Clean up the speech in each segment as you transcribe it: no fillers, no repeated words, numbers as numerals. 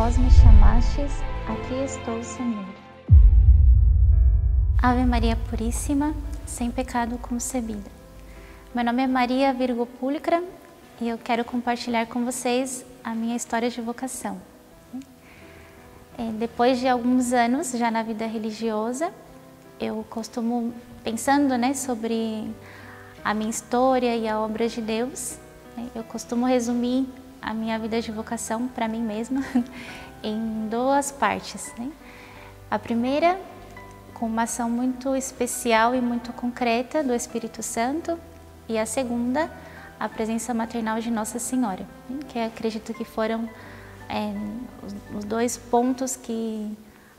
vós me chamastes, aqui estou, Senhor. Ave Maria Puríssima, sem pecado concebida. Meu nome é Maria Virgo Pulcra e eu quero compartilhar com vocês a minha história de vocação. Depois de alguns anos já na vida religiosa, eu costumo, pensando sobre a minha história e a obra de Deus, eu costumo resumir a minha vida de vocação para mim mesma em duas partes. A primeira, com uma ação muito especial e muito concreta do Espírito Santo, e a segunda, a presença maternal de Nossa Senhora, que eu acredito que foram os dois pontos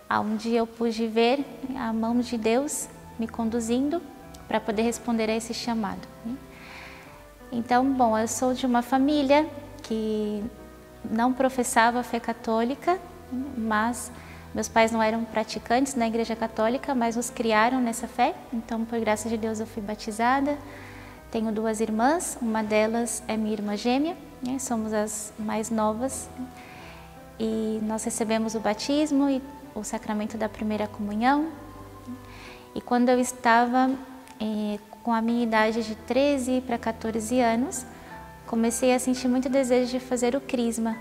onde eu pude ver a mão de Deus me conduzindo para poder responder a esse chamado. Então, bom, eu sou de uma família que não professava a fé católica, mas meus pais não eram praticantes na Igreja Católica, mas nos criaram nessa fé. Então, por graça de Deus, eu fui batizada. Tenho duas irmãs, uma delas é minha irmã gêmea, somos as mais novas. E nós recebemos o batismo e o sacramento da primeira comunhão. E quando eu estava com a minha idade de 13 para 14 anos, comecei a sentir muito desejo de fazer o crisma.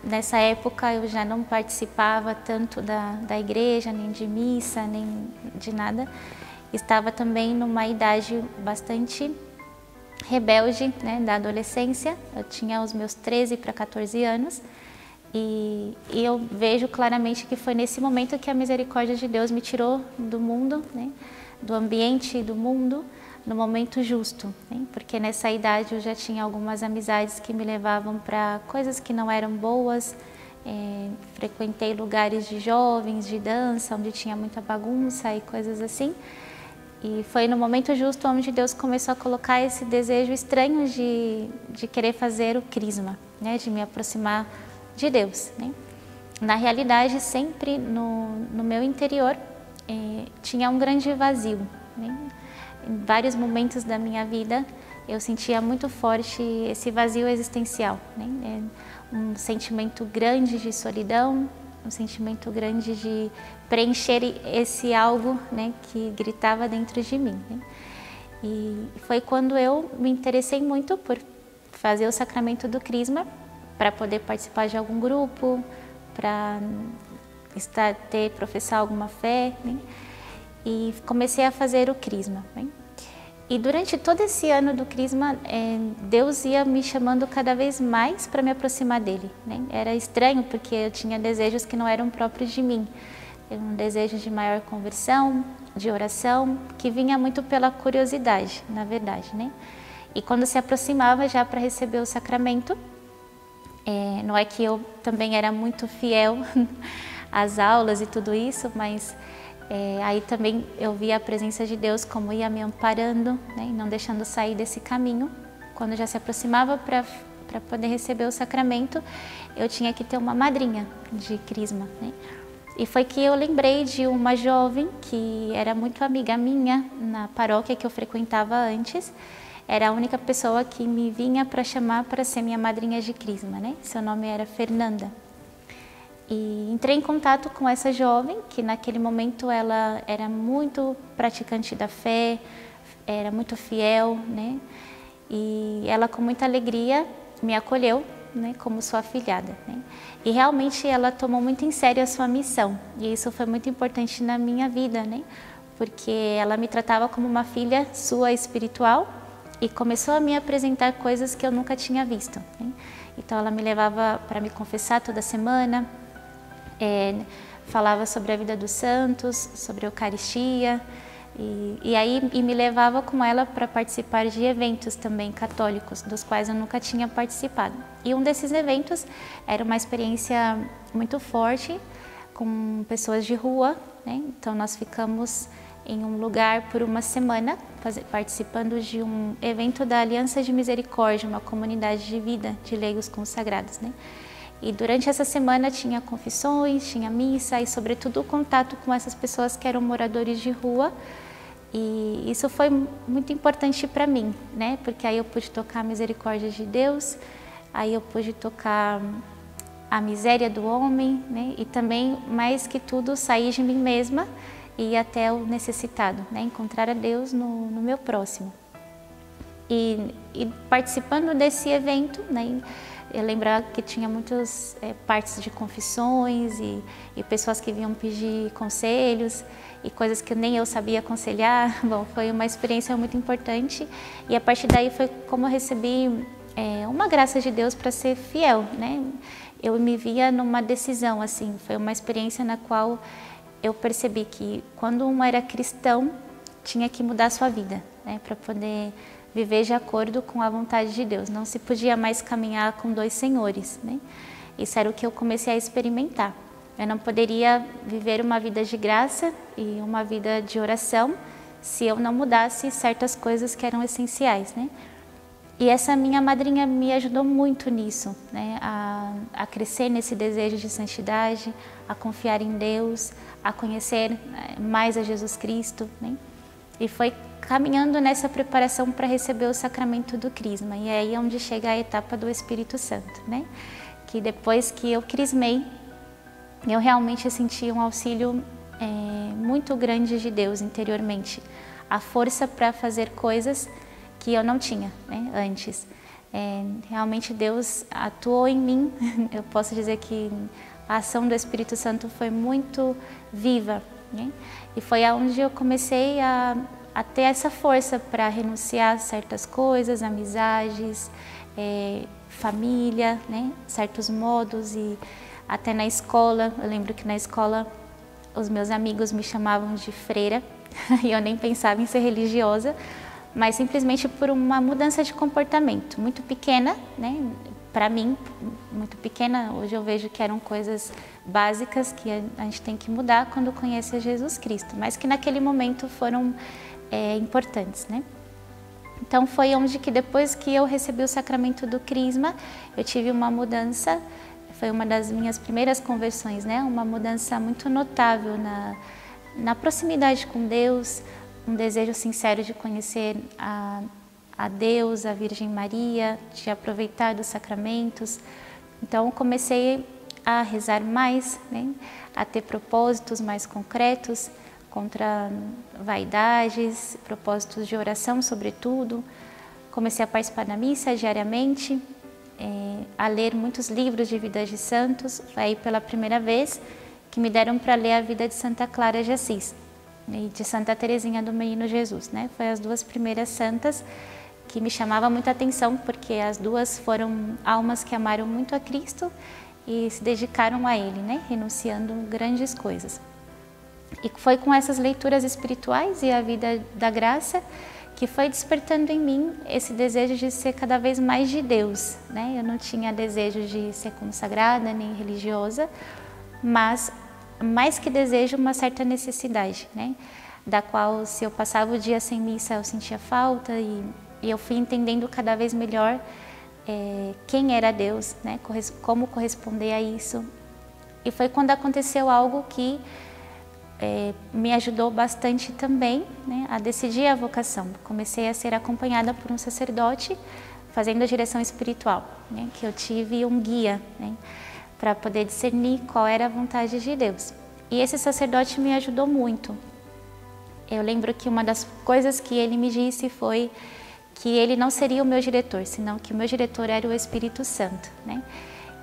Nessa época eu já não participava tanto da igreja, nem de missa, nem de nada. Estava também numa idade bastante rebelde, da adolescência. Eu tinha os meus 13 para 14 anos e eu vejo claramente que foi nesse momento que a misericórdia de Deus me tirou do mundo, do ambiente do mundo, no momento justo, porque nessa idade eu já tinha algumas amizades que me levavam para coisas que não eram boas. Frequentei lugares de jovens, de dança, onde tinha muita bagunça e coisas assim. E foi no momento justo onde Deus começou a colocar esse desejo estranho de querer fazer o crisma, de me aproximar de Deus. Na realidade, sempre no meu interior tinha um grande vazio. Em vários momentos da minha vida eu sentia muito forte esse vazio existencial, um sentimento grande de solidão, um sentimento grande de preencher esse algo que gritava dentro de mim. E foi quando eu me interessei muito por fazer o sacramento do crisma, para poder participar de algum grupo, para professar alguma fé, e comecei a fazer o crisma. E durante todo esse ano do crisma, Deus ia me chamando cada vez mais para me aproximar dele. Era estranho porque eu tinha desejos que não eram próprios de mim. Um desejo de maior conversão, de oração, que vinha muito pela curiosidade, na verdade. E quando se aproximava já para receber o sacramento, não é que eu também era muito fiel às aulas e tudo isso, mas aí também eu via a presença de Deus como ia me amparando, e não deixando sair desse caminho. Quando já se aproximava para poder receber o sacramento, eu tinha que ter uma madrinha de crisma. E foi que eu lembrei de uma jovem que era muito amiga minha na paróquia que eu frequentava antes. Era a única pessoa que me vinha para chamar para ser minha madrinha de crisma. Seu nome era Fernanda. E entrei em contato com essa jovem, que naquele momento ela era muito praticante da fé, era muito fiel, E ela com muita alegria me acolheu, como sua afilhada, E realmente ela tomou muito em sério a sua missão, e isso foi muito importante na minha vida, Porque ela me tratava como uma filha sua espiritual e começou a me apresentar coisas que eu nunca tinha visto, Então ela me levava para me confessar toda semana, falava sobre a vida dos santos, sobre a Eucaristia, e me levava com ela para participar de eventos também católicos, dos quais eu nunca tinha participado. E um desses eventos era uma experiência muito forte com pessoas de rua, Então nós ficamos em um lugar por uma semana, participando de um evento da Aliança de Misericórdia, uma comunidade de vida de leigos consagrados. E durante essa semana tinha confissões, tinha missa e, sobretudo, o contato com essas pessoas que eram moradores de rua. E isso foi muito importante para mim, Porque aí eu pude tocar a misericórdia de Deus, aí eu pude tocar a miséria do homem, né? E também, mais que tudo, sair de mim mesma e ir até o necessitado, né? Encontrar a Deus no meu próximo. E participando desse evento, né? Eu lembrava que tinha muitas partes de confissões e pessoas que vinham pedir conselhos e coisas que nem eu sabia aconselhar. Bom, foi uma experiência muito importante e a partir daí foi como eu recebi uma graça de Deus para ser fiel, né? Eu me via numa decisão, assim, foi uma experiência na qual eu percebi que quando um era cristão, tinha que mudar a sua vida, né? Para poder viver de acordo com a vontade de Deus. Não se podia mais caminhar com dois senhores, né? Isso era o que eu comecei a experimentar. Eu não poderia viver uma vida de graça e uma vida de oração se eu não mudasse certas coisas que eram essenciais, né? E essa minha madrinha me ajudou muito nisso, né? A crescer nesse desejo de santidade, a confiar em Deus, a conhecer mais a Jesus Cristo, né? E foi caminhando nessa preparação para receber o sacramento do crisma. E aí é onde chega a etapa do Espírito Santo, né? Que depois que eu crismei, eu realmente senti um auxílio muito grande de Deus interiormente. A força para fazer coisas que eu não tinha, né, antes. Realmente Deus atuou em mim. Eu posso dizer que a ação do Espírito Santo foi muito viva, né? E foi aonde eu comecei a ter essa força para renunciar a certas coisas, amizades, família, né? Certos modos e até na escola. Eu lembro que na escola os meus amigos me chamavam de freira e eu nem pensava em ser religiosa, mas simplesmente por uma mudança de comportamento muito pequena, né? Para mim, muito pequena. Hoje eu vejo que eram coisas básicas que a gente tem que mudar quando conhece Jesus Cristo, mas que naquele momento foram importantes, né? Então foi onde que depois que eu recebi o sacramento do crisma, eu tive uma mudança, foi uma das minhas primeiras conversões, né? Uma mudança muito notável na proximidade com Deus, um desejo sincero de conhecer a Deus, a Virgem Maria, de aproveitar dos sacramentos. Então comecei a rezar mais, né? A ter propósitos mais concretos, contra vaidades, propósitos de oração sobretudo. Comecei a participar da missa diariamente, a ler muitos livros de vida de santos. Foi aí pela primeira vez que me deram para ler a vida de Santa Clara de Assis e de Santa Teresinha do Menino Jesus, né? Foi as duas primeiras santas que me chamavam muita atenção, porque as duas foram almas que amaram muito a Cristo e se dedicaram a Ele, né? Renunciando grandes coisas. E foi com essas leituras espirituais e a vida da graça que foi despertando em mim esse desejo de ser cada vez mais de Deus, né? Eu não tinha desejo de ser consagrada nem religiosa, mas mais que desejo, uma certa necessidade, né? Da qual, se eu passava o dia sem missa, eu sentia falta e eu fui entendendo cada vez melhor quem era Deus, né? Como corresponder a isso. E foi quando aconteceu algo que me ajudou bastante também, né, a decidir a vocação. Comecei a ser acompanhada por um sacerdote fazendo a direção espiritual, né, que eu tive um guia, né, para poder discernir qual era a vontade de Deus. E esse sacerdote me ajudou muito. Eu lembro que uma das coisas que ele me disse foi que ele não seria o meu diretor, senão que o meu diretor era o Espírito Santo, né?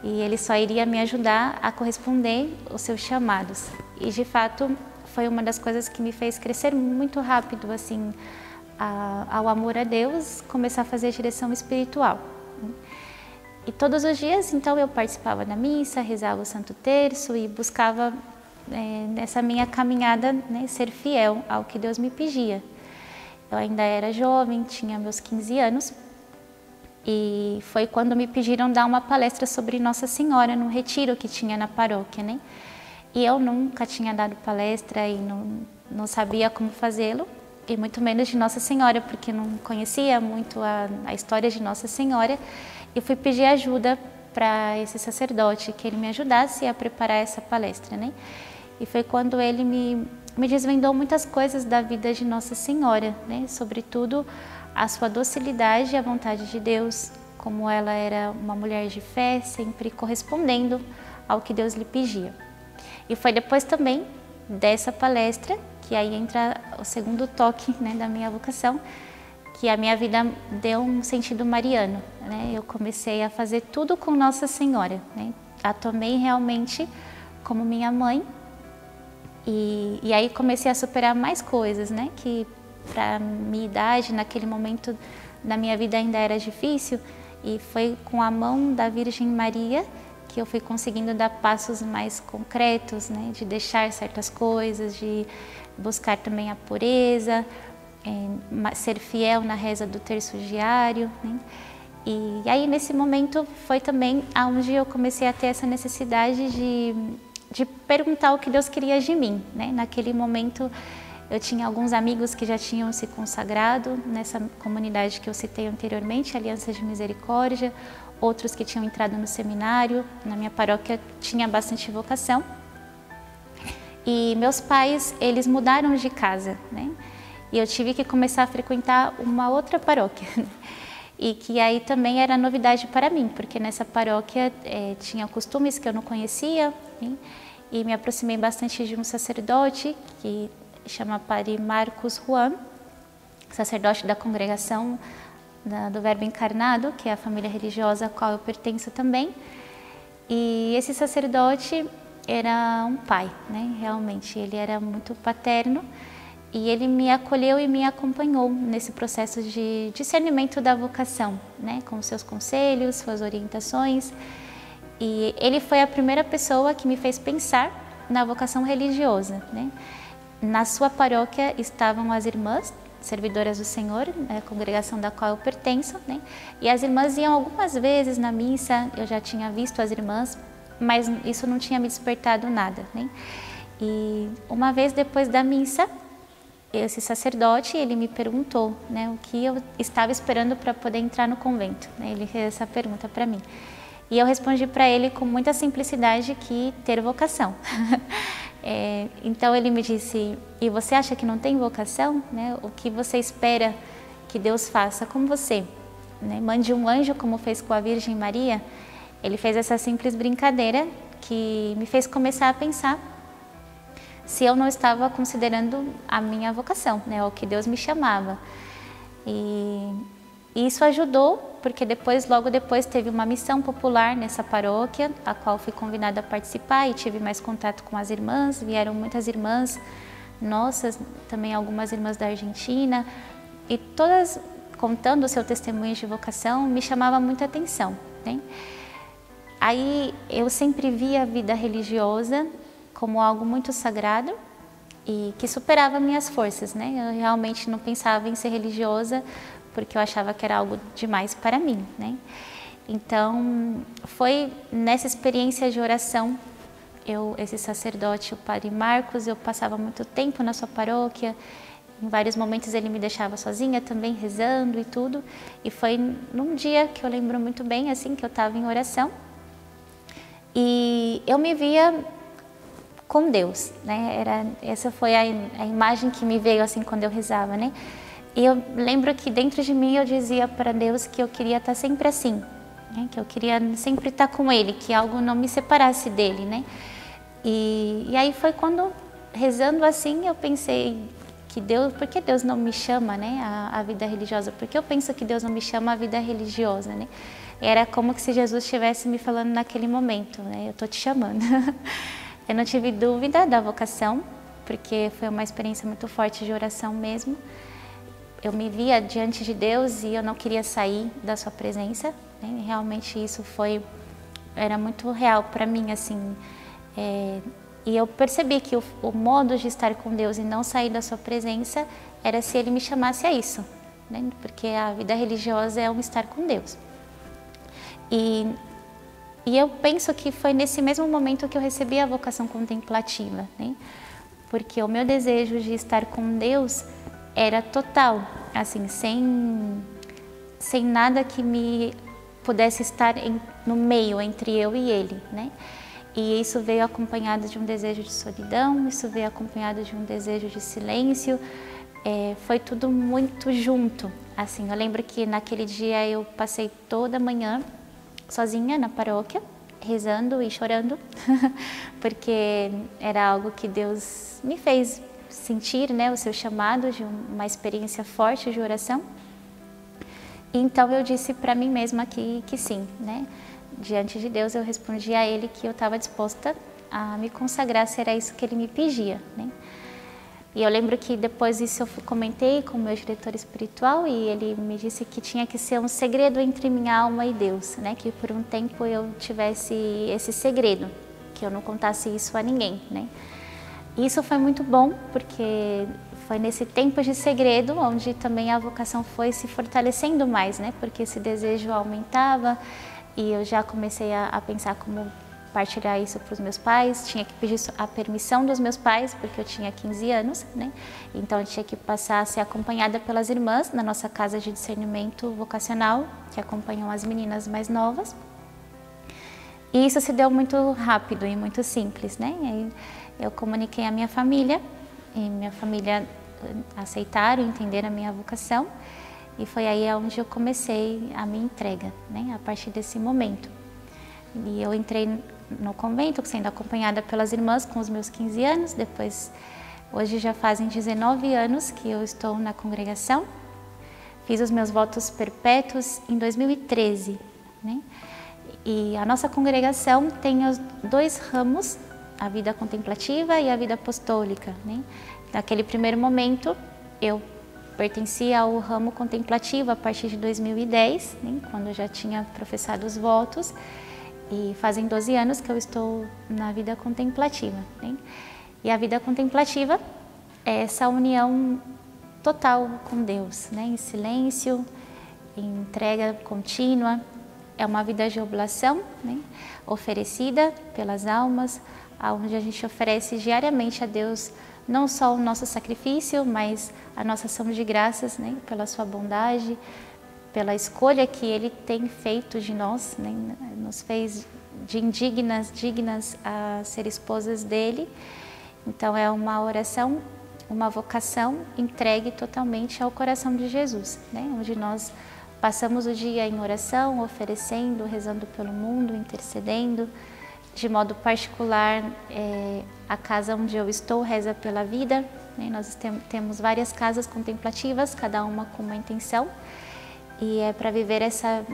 E ele só iria me ajudar a corresponder aos seus chamados. E de fato foi uma das coisas que me fez crescer muito rápido, assim, ao amor a Deus, começar a fazer direção espiritual. E todos os dias, então, eu participava da missa, rezava o Santo Terço e buscava, nessa minha caminhada, né, ser fiel ao que Deus me pedia. Eu ainda era jovem, tinha meus 15 anos, e foi quando me pediram dar uma palestra sobre Nossa Senhora, num retiro que tinha na paróquia, né? E eu nunca tinha dado palestra e não sabia como fazê-lo, e muito menos de Nossa Senhora, porque não conhecia muito a história de Nossa Senhora. E fui pedir ajuda para esse sacerdote, que ele me ajudasse a preparar essa palestra, né? E foi quando ele me desvendou muitas coisas da vida de Nossa Senhora, né? Sobretudo a sua docilidade à vontade de Deus, como ela era uma mulher de fé, sempre correspondendo ao que Deus lhe pedia. E foi depois também dessa palestra que aí entra o segundo toque, né, da minha vocação, que a minha vida deu um sentido mariano, né? Eu comecei a fazer tudo com Nossa Senhora, né? A tomei realmente como minha mãe e aí comecei a superar mais coisas, né? Que para minha idade, naquele momento da minha vida ainda era difícil, e foi com a mão da Virgem Maria que eu fui conseguindo dar passos mais concretos, né? De deixar certas coisas, de buscar também a pureza, ser fiel na reza do terço diário, né? E aí nesse momento foi também onde eu comecei a ter essa necessidade de perguntar o que Deus queria de mim, né? Naquele momento eu tinha alguns amigos que já tinham se consagrado nessa comunidade que eu citei anteriormente, Aliança de Misericórdia, outros que tinham entrado no seminário. Na minha paróquia tinha bastante vocação. E meus pais, eles mudaram de casa, né? E eu tive que começar a frequentar uma outra paróquia. E que aí também era novidade para mim, porque nessa paróquia tinha costumes que eu não conhecia, né? E me aproximei bastante de um sacerdote que chama Padre Marcos Juan, sacerdote da congregação do Verbo Encarnado, que é a família religiosa a qual eu pertenço também. E esse sacerdote era um pai, né? Realmente, ele era muito paterno e ele me acolheu e me acompanhou nesse processo de discernimento da vocação, né? Com seus conselhos, suas orientações. E ele foi a primeira pessoa que me fez pensar na vocação religiosa, né? Na sua paróquia estavam as irmãs, servidoras do Senhor, a congregação da qual eu pertenço, né? E as irmãs iam algumas vezes na missa, eu já tinha visto as irmãs, mas isso não tinha me despertado nada, né? E uma vez depois da missa, esse sacerdote, ele me perguntou, né, o que eu estava esperando para poder entrar no convento, né? Ele fez essa pergunta para mim. E eu respondi para ele com muita simplicidade que ter vocação. Então ele me disse, e você acha que não tem vocação? Né? O que você espera que Deus faça com você? Né? Mande um anjo como fez com a Virgem Maria? Ele fez essa simples brincadeira que me fez começar a pensar se eu não estava considerando a minha vocação, né? O que Deus me chamava. E isso ajudou, porque logo depois teve uma missão popular nessa paróquia, a qual fui convidada a participar e tive mais contato com as irmãs. Vieram muitas irmãs nossas, também algumas irmãs da Argentina, e todas contando o seu testemunho de vocação me chamava muita atenção, né? Aí eu sempre via a vida religiosa como algo muito sagrado e que superava minhas forças, né? Eu realmente não pensava em ser religiosa porque eu achava que era algo demais para mim, né? Então, foi nessa experiência de oração, esse sacerdote, o Padre Marcos, eu passava muito tempo na sua paróquia, em vários momentos ele me deixava sozinha também, rezando e tudo, e foi num dia que eu lembro muito bem, assim, que eu estava em oração, e eu me via com Deus, né? Essa foi a imagem que me veio, assim, quando eu rezava, né? E eu lembro que dentro de mim eu dizia para Deus que eu queria estar sempre assim, né? Que eu queria sempre estar com Ele, que algo não me separasse dele, né? E aí foi quando, rezando assim, eu pensei que Deus, por que Deus não me chama, né, a vida religiosa? Porque eu penso que Deus não me chama a vida religiosa, né? Era como que se Jesus estivesse me falando naquele momento, né? Eu tô te chamando. Eu não tive dúvida da vocação, porque foi uma experiência muito forte de oração mesmo. Eu me via diante de Deus e eu não queria sair da sua presença, né? Realmente isso era muito real para mim, assim. E eu percebi que o modo de estar com Deus e não sair da sua presença era se Ele me chamasse a isso, né? Porque a vida religiosa é um estar com Deus. E eu penso que foi nesse mesmo momento que eu recebi a vocação contemplativa, né? Porque o meu desejo de estar com Deus era total, assim, sem nada que me pudesse estar no meio entre eu e Ele, né? E isso veio acompanhado de um desejo de solidão, isso veio acompanhado de um desejo de silêncio, foi tudo muito junto. Assim, eu lembro que naquele dia eu passei toda a manhã sozinha na paróquia, rezando e chorando, porque era algo que Deus me fez sentir, né, o seu chamado de uma experiência forte de oração. Então eu disse para mim mesma que sim, né? Diante de Deus eu respondi a Ele que eu estava disposta a me consagrar, se era isso que Ele me pedia, né? E eu lembro que depois disso eu comentei com o meu diretor espiritual e ele me disse que tinha que ser um segredo entre minha alma e Deus, né? Que por um tempo eu tivesse esse segredo, que eu não contasse isso a ninguém, né? E isso foi muito bom, porque foi nesse tempo de segredo onde também a vocação foi se fortalecendo mais, né? Porque esse desejo aumentava e eu já comecei a pensar como partilhar isso para os meus pais, tinha que pedir a permissão dos meus pais, porque eu tinha 15 anos, né? Então eu tinha que passar a ser acompanhada pelas irmãs na nossa casa de discernimento vocacional, que acompanham as meninas mais novas. E isso se deu muito rápido e muito simples, né? E aí eu comuniquei à minha família, e minha família aceitaram, entenderam a minha vocação, e foi aí onde eu comecei a minha entrega, né? A partir desse momento. E eu entrei no convento, sendo acompanhada pelas irmãs com os meus 15 anos, depois, hoje já fazem 19 anos que eu estou na congregação. Fiz os meus votos perpétuos em 2013, né? E a nossa congregação tem os dois ramos, a vida contemplativa e a vida apostólica, né? Naquele primeiro momento, eu pertencia ao ramo contemplativo a partir de 2010, né? Quando eu já tinha professado os votos. E fazem 12 anos que eu estou na vida contemplativa, né? E a vida contemplativa é essa união total com Deus, né? Em silêncio, em entrega contínua. É uma vida de oblação, né? Oferecida pelas almas, onde a gente oferece diariamente a Deus não só o nosso sacrifício, mas a nossa ação de graças, né? Pela sua bondade, pela escolha que Ele tem feito de nós, né? Nos fez dignas a ser esposas dEle. Então é uma oração, uma vocação entregue totalmente ao coração de Jesus, né? Onde nós passamos o dia em oração, oferecendo, rezando pelo mundo, intercedendo. De modo particular, a casa onde eu estou reza pela vida, né? Nós temos várias casas contemplativas, cada uma com uma intenção. E é para viver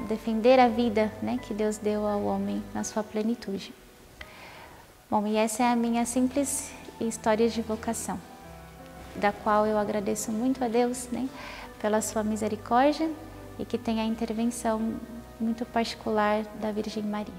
defender a vida, né, que Deus deu ao homem na sua plenitude. Bom, e essa é a minha simples história de vocação, da qual eu agradeço muito a Deus, né, pela sua misericórdia e que tem a intervenção muito particular da Virgem Maria.